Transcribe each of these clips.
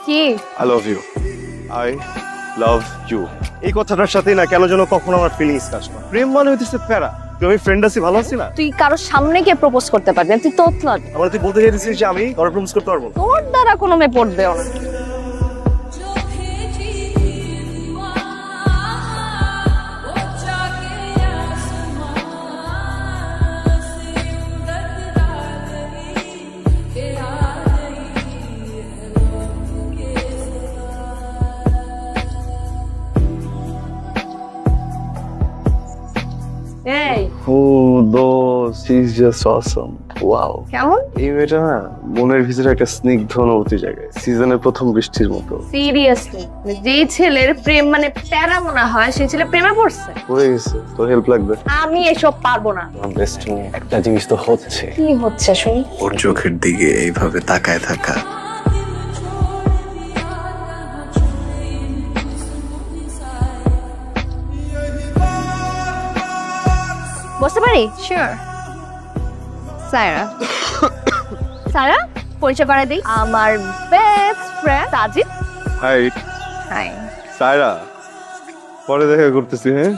কি I love you, I love you. এই কথাটার সাথে না কেন যেন কখনো আমার ফিলিংস কাজ করে। প্রেম মানে হইতেছে প্যারা। তুমি ফ্রেন্ড আছি, ভালো আছি না? তুই কারোর সামনে গিয়ে প্রপোজ করতে পারবি না, তুই তোতলা। আমার তুই বলতে চাইছিস যে আমি তোর প্রপোজ করতে পারবো না? তোর দ্বারা কোনো মেয়ে পড়বেও না। এই Oh, those, she's just awesome. Wow. কেমন এই মেয়েটা না মনের ভিতরে একটা স্নিগ্ধ অনুভূতি জায়গায়, সিজনের প্রথম বৃষ্টির মতো। সিরিয়াসলি যেই ছেলের প্রেম মানে প্যারা মনে হয় সেই ছেলে প্রেমে পড়ছে। হয়ে গেছে, তোর হেল্প লাগবে? আমি এসব পারবো না। বেস্ট একটা জিনিস তো হচ্ছে, কি হচ্ছে শুনি? ওর চোখের দিকে এইভাবে তাকায় থাকা। বসতে পারি? শিওর। সায়রা। সায়রা, পরিচয় করাই দিই, আমার best friend Sajid. Hi. Hi. Saira, পরে দেখা করতেছি। হ্যাঁ,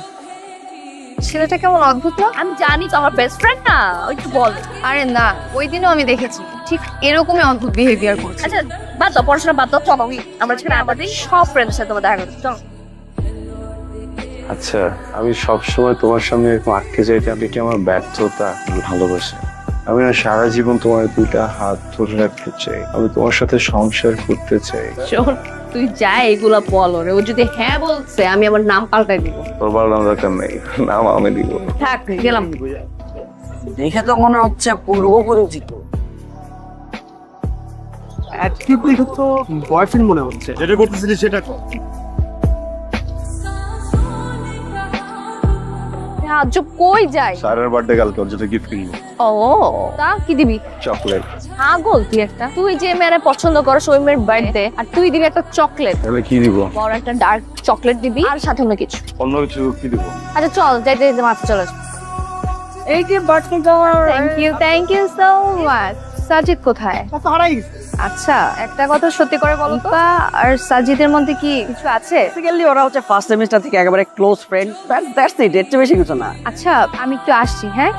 ছেলেটা কেমন অদ্ভুত না? আমি জানি তো আমার বেস্ট ফ্রেন্ড না, ওই তো বল। আরে না, ওই দিনও আমি দেখেছি ঠিক এরকমই অদ্ভুত বিহেভিয়ার করছে। আচ্ছা বাদ দাও, পড়াশোনা বাদ দাও, চলো আমরা ছেলে আমাদের সব ফ্রেন্ডের সাথে তোমার দেখা করতে চলো। আচ্ছা, আমি সবসময় তোমার সামনে এরকম আটকে যাইতে আমি কি আমার ব্যর্থতা? ভালোবাসা। আমি না সারা জীবন তোমার দুইটা হাত ধরে রাখতে চাই, আমি তোমার সাথে সংসার করতে চাই। শোন, তুই যা এগুলা বল ওরে, ও যদি হ্যাঁ বলছে আমি আমার নাম পাল্টাই দিব। তোর বাড়ানোর দরকার নেই, নাম আমি দিব। থাক, গেলাম। দেখে তো মনে হচ্ছে পূর্ব পরিচিত। অ্যাটিটিউড দেখে তো বয়ফ্রেন্ড মনে হচ্ছে। যেটা করতেছিলি সেটা কর। আজ কই যাই? সারার বার্থডে কালকে, ওর জন্য গিফট কিনবো। ও, তা কি দিবি? চকলেট। পাগল তুই একটা। তুই যে মেয়ের পছন্দ করস ওই মেয়ের বার্থডে আর তুই দিবি একটা চকলেট? তাহলে কি দিব? বড় একটা ডার্ক চকলেট দিবি আর সাথে অন্য কিছু। অন্য কিছু কি দিব? আচ্ছা চল, যাইতে যাইতে মাথা চলে আসবে। এই যে বার্থডে আমার thank you so much. Sajid কোথায়? তো হারাই গেছে। আচ্ছা, একটা কথা সত্যি করে বলো তো, আর সাজিদের মধ্যে কি কিছু আছে? বেসিক্যালি ওরা হচ্ছে ফার্স্ট সেমিস্টার থেকে একেবারে ক্লোজ ফ্রেন্ড, দ্যাটস ইট, এর চেয়ে বেশি কিছু না। আচ্ছা আমি একটু আসছি। হ্যাঁ,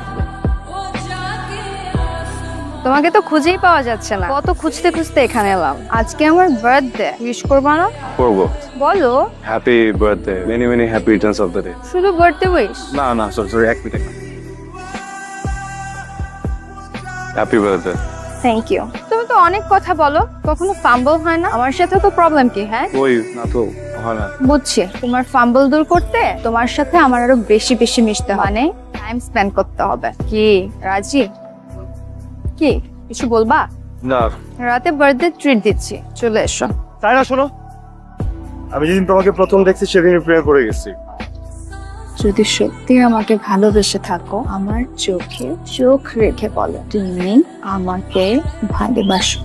তোমাকে তো খুঁজেই পাওয়া যাচ্ছে না, কত খুঁজতে খুঁজতে এখানে এলাম। আজকে আমার বার্থডে, উইশ করবা না? করবো। বলো। Happy birthday, many many happy returns of the day. শুধু বার্থডে উইশ? না না, সরি, এক minute. Happy birthday. Thank you. তুমি তো অনেক কথা বলো, কখনো ফাম্বল হয় না? আমার সাথে তো প্রবলেম কি? হ্যাঁ, ওই না তো হয় না। বুঝছি। তোমার ফাম্বল দূর করতে তোমার সাথে আমার আরো বেশি বেশি মিশতে হয়, মানে টাইম স্পেন্ড করতে হবে। কি রাজি? কি কিছু বলবা? না। রাতে বার্থডে ট্রিট দিচ্ছি, চলে এসো। তাই না, শোনো, আমি যেদিন তোমাকে প্রথম দেখছি সেদিন প্রেমে পড়ে গেছি। যদি সত্যি আমাকে ভালোবেসে থাকো, আমার চোখে চোখ রেখে বলো তুমি আমাকে ভালোবাসো।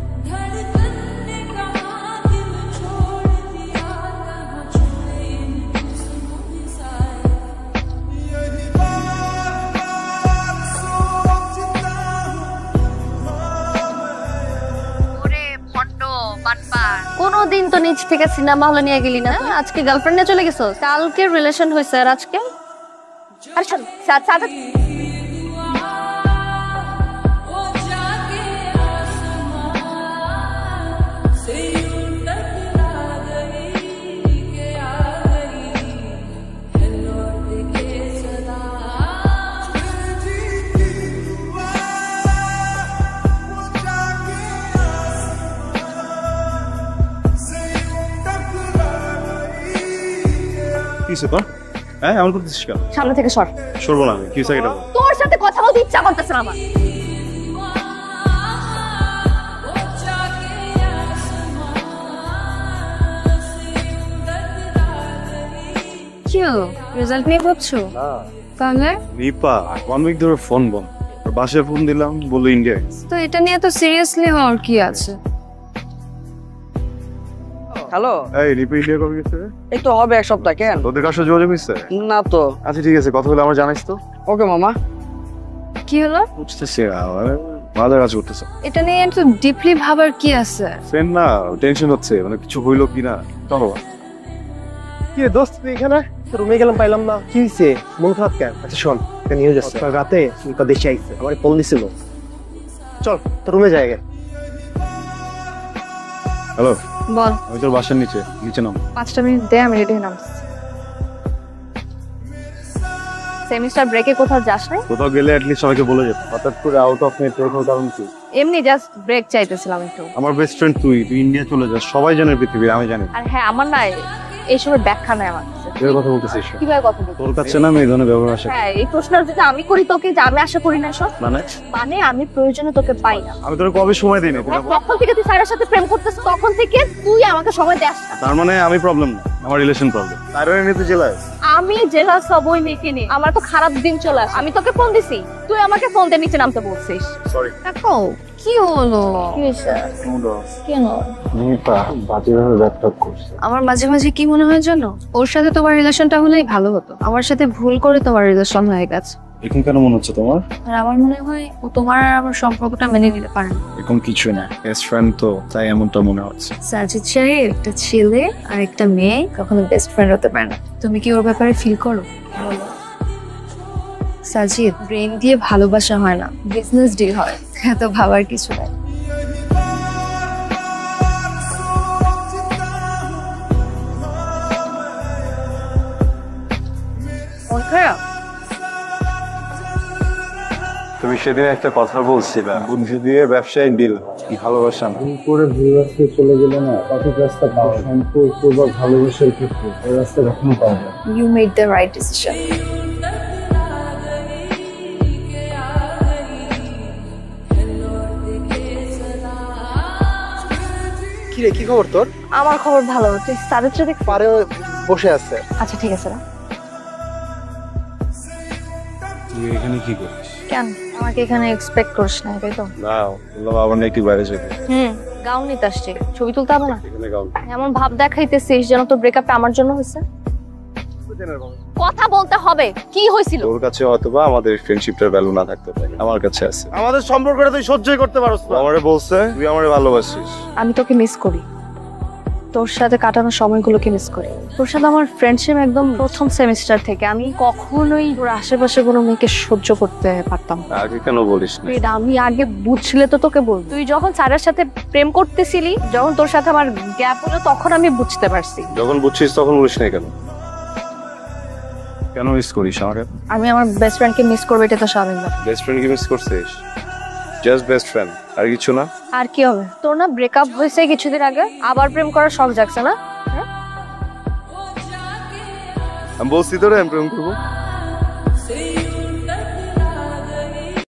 কোনদিন তো নিচ থেকে সিনেমা হলে নিয়ে গেলি না, আজকে গার্লফ্রেন্ড নিয়ে চলে গেছো। কালকে রিলেশন হয়েছে আর আজকে? আরে শোন, কিসে তোর? হ্যাঁ, এমন করতেছিস কেন? সামনে থেকে সর। সরবো না আমি, কি হয়েছে এটা বল। তোর সাথে কথা বলতে ইচ্ছা করতেছে না আমার। কি রেজাল্ট নিয়ে ভাবছো? তাহলে রিপা 1 উইক ধরে ফোন বন্ধ, বাসায় ফোন দিলাম, বললো ইন্ডিয়া। তো এটা নিয়ে তো সিরিয়াসলি হওয়ার কি আছে? হ্যালো, এই রিপা ইন্ডিয়া কবে গেছে? এই তো হবে এক সপ্তাহ। কেন? তোদের কার সাথে যোগাযোগ হয়েছে? না তো। আচ্ছা ঠিক আছে, কথা বলে আমার জানাইস তো। ওকে মামা। কি হলো? বুঝতেছি মাঝে কাজ করতেছো এটা নিয়ে এত ডিপলি ভাবার কি আছে? ফ্রেন্ড না, টেনশন হচ্ছে, মানে কিছু হইলো কিনা। চলো। কি রে দোস্ত তুই এখানে? রুমে গেলাম পাইলাম না, কি হয়েছে? মন খারাপ কেন? আচ্ছা শোন, একটা নিউজ আছে। রাতে তো দেশে আইছে, আমার ফোন দিছিল। চল তোর রুমে যাই গে। হ্যালো, বল। আমি তোর বাসার নিচে নাম। 5টা মিনিট দে, আমি রেডি হয়ে নামছি। সেমিস্টার ব্রেকে কোথাও যাস নাই? কোথাও গেলে অ্যাটলিস্ট সবাইকে বলে যেত। হঠাৎ করে আউট অফ নেট ওঠার কারণ কি? এমনি জাস্ট ব্রেক চাইতেছিলাম একটু। আমার বেস্ট ফ্রেন্ড তুই ইন্ডিয়া চলে যাস, সবাই জানে পৃথিবীর, আমি জানি। আর হ্যাঁ, আমার না এইসবের ব্যাখ্যা নাই আমার কাছে। এর কথা বলতেছিস? কিভাবে কথা বলছিস? তোর কাছে না আমি এই ধরনের ব্যবহার আসে। হ্যাঁ, এই প্রশ্ন যদি আমি করি তোকে, যে আমি আশা করি না সব, মানে আমি প্রয়োজনে তোকে পাই না। আমি তোর কবে সময় দিই না? তখন থেকে তুই স্যারের সাথে প্রেম করতেছিস, তখন থেকে তুই আমাকে সময় দেস না। তার মানে আমি প্রবলেম না, আমার রিলেশন প্রবলেম। তাইরনে নিতে জেলায় আমি জেলা সবই মেকে নি, আমার তো খারাপ দিন চলে আসে। আমি তোকে ফোন দিছি, তুই আমাকে ফোন দিয়ে নিচে নামতে বলছিস। সরি। দেখো কি হলো, কি হয়েছে? কেন নিপা বাজেভাবে ব্যাপারটা করছে। আমার মাঝে মাঝে কি মনে হয় জানো, ওর সাথে তোমার রিলেশনটা হলেই ভালো হতো। আমার সাথে ভুল করে তোমার রিলেশন হয়ে গেছে। এখন কেন মনে হচ্ছে তোমার? আর আমার মনে হয় ও তোমার আর আমার সম্পর্কটা মেনে নিতে পারে না। এখন কিছু না, বেস্ট ফ্রেন্ড তো, তাই এমনটা মনে হচ্ছে। সাজিদ সাহেব একটা ছেলে আর একটা মেয়ে কখনো বেস্ট ফ্রেন্ড হতে পারে না। তুমি কি ওর ব্যাপারে ফিল করো? বলো। সাজিদ, ব্রেন দিয়ে ভালোবাসা হয় না, বিজনেস ডিল হয়। এত ভাবার কিছু নাই। মন খারাপ? তুমি সেদিন একটা কথা বলছিলা, বুদ্ধি দিয়ে ব্যবসায় ডিল, ভালোবাসা না। করে ভুল রাস্তায় চলে গেলে না সঠিক রাস্তা পাওয়া যায়। সম্পর্ক বা ভালোবাসার ক্ষেত্রে ওই রাস্তা কখনো পাওয়া যায় না। You made the right decision. কি রে, কি খবর তোর? আমার খবর ভালো, তুই সাদের সাথে পারে বসে আছে। আচ্ছা ঠিক আছে না। তুই এখানে কি করিস? কেন আমাকে এখানে এক্সপেক্ট করিস না, তাই তো? না, বললাম আবার না একটু বাইরে যাবে। গাউন নিতে আসছি, ছবি তুলতে হবে না? এখানে গাও। এমন ভাব দেখাইতেছিস যেন তোর ব্রেকআপটা আমার জন্য হয়েছে। কথা বলতে হবে, কি হয়েছিল? তোর কাছে হয়তোবা আমাদের ফ্রেন্ডশিপটার ভ্যালু না থাকতে পারে, আমার কাছে আছে। আমাদের সম্পর্কটা তুই সহ্যই করতে পারছ না। আমারে বলছে তুই আমারে ভালোবাসিস। আমি তোকে মিস করি, তোর সাথে কাটানো সময়গুলোকে মিস করি। তোর সাথে আমার ফ্রেন্ডশিপ একদম প্রথম সেমিস্টার থেকে। আমি কখনোই তোর আশেপাশে কোনো মেয়েকে সহ্য করতে পারতাম না। আগে কেন বলিস না? এটা আমি আগে বুঝলে তো তোকে বল। তুই যখন স্যারের সাথে প্রেম করতেছিলি, যখন তোর সাথে আমার গ্যাপ হলো, তখন আমি বুঝতে পারছি। যখন বুঝছিস তখন বলিস না কেন? কেন মিস করিস আমাকে? আমি আমার বেস্ট ফ্রেন্ডকে মিস করবো, এটা তো স্বাভাবিক না। বেস্ট ফ্রেন্ড কি মিস করছিস? জাস্ট বেস্ট ফ্রেন্ড, আর কিছু না। আর কি হবে? তোর না ব্রেকআপ হয়েছে কিছুদিন আগে, আবার প্রেম করার শখ জাগছে না? আমি বলছি তোরে আমি প্রেম করবো।